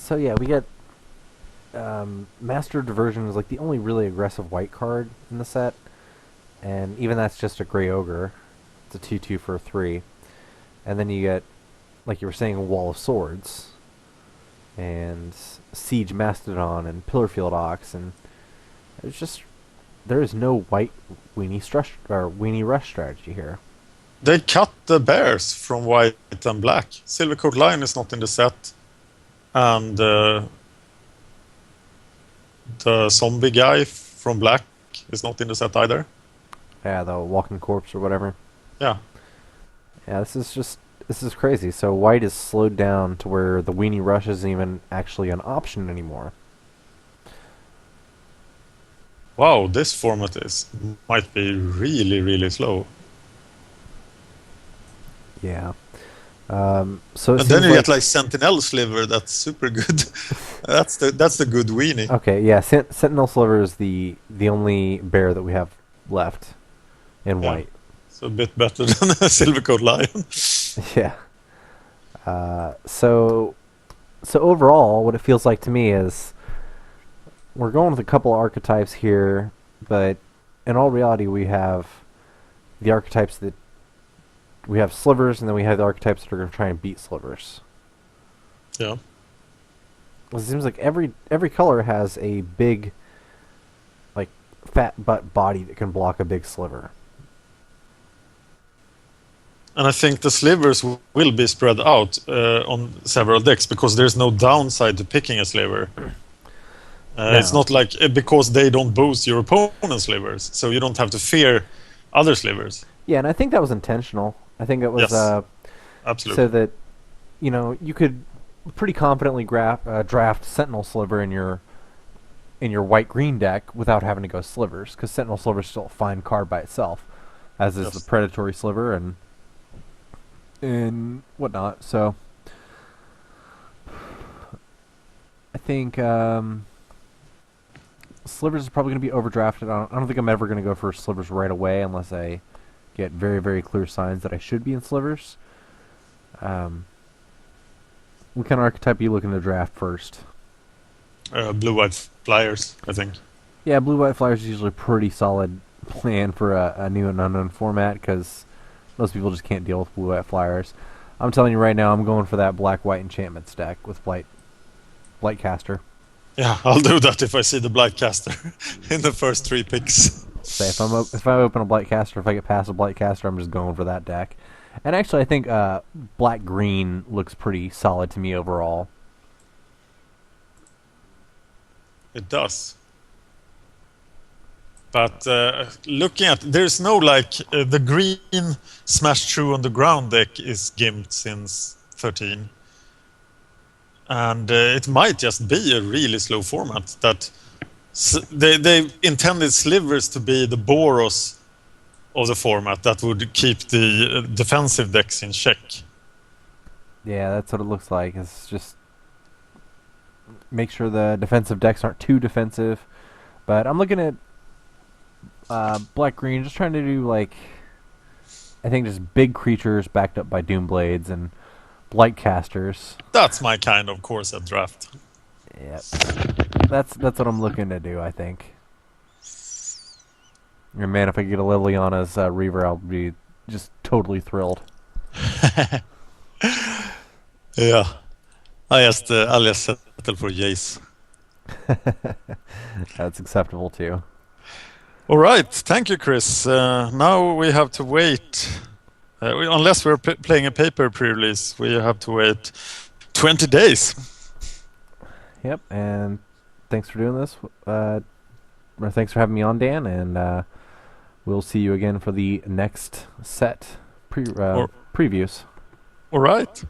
So yeah, we get Master Diversion is like the only really aggressive white card in the set, and even that's just a Grey Ogre. It's a 2/2 for a 3, and then you get, like you were saying, a Wall of Swords, and Siege Mastodon, and Pillarfield Ox, and it's just there is no white weenie rush strategy here. They cut the bears from white and black. Silvercoat Lion is not in the set, and the zombie guy from black is not in the set either. Yeah, the Walking Corpse or whatever. Yeah. Yeah, this is crazy. So white is slowed down to where the weenie rush isn't even actually an option anymore. Wow, this format might be really, really slow. Yeah. So and then you get like Sentinel Sliver. That's super good. that's the good weenie. Okay, yeah. Sentinel Sliver is the only bear that we have left in white. So a bit better than a Silvercoat Lion. Yeah. So overall, what it feels like to me is we're going with a couple of archetypes here, but in all reality, we have the archetypes that we have slivers, and then we have the archetypes that are going to try and beat slivers. Yeah. It seems like every color has a big, like, fat butt body that can block a big sliver. And I think the slivers will be spread out on several decks because there's no downside to picking a sliver. No. It's not like because they don't boost your opponent's slivers, so you don't have to fear other slivers. Yeah, and I think that was intentional. I think it was absolutely. So that you could pretty confidently draft Sentinel Sliver in your white-green deck without having to go slivers, because Sentinel Sliver is still a fine card by itself, as is the Predatory Sliver and whatnot. So I think slivers is probably going to be overdrafted. I don't think I'm ever going to go for slivers right away unless I get very, very clear signs that I should be in slivers. What kind of archetype are you looking to draft first? Blue-white flyers, I think. Yeah, blue-white flyers is usually a pretty solid plan for a new and unknown format because most people just can't deal with blue-white flyers. I'm telling you right now, I'm going for that black-white enchantments deck with Blightcaster. Yeah, I'll do that if I see the Blightcaster in the first 3 picks. Say if I open a Blightcaster, if I get past a Blightcaster, I'm just going for that deck. And actually, I think black-green looks pretty solid to me overall. It does. But looking at, there's no the green Smash Through on the Ground deck is gimped since 13. And it might just be a really slow format that they intended slivers to be the Boros of the format that would keep the defensive decks in check. Yeah, that's what it looks like. It's just make sure the defensive decks aren't too defensive. But I'm looking at black-green, just trying to do I think just big creatures backed up by Doomblades and Blightcasters. That's my kind of core set draft. Yep. That's what I'm looking to do, I think. And man, if I get a Liliana's Reaver, I'll be just totally thrilled. Yeah. I'll just settle for Jace. That's acceptable too. All right. Thank you, Chris. Now we have to wait. Unless we're playing a paper pre-release, we have to wait 20 days. Yep, and thanks for doing this. Or thanks for having me on, Dan, and we'll see you again for the next set previews. All right.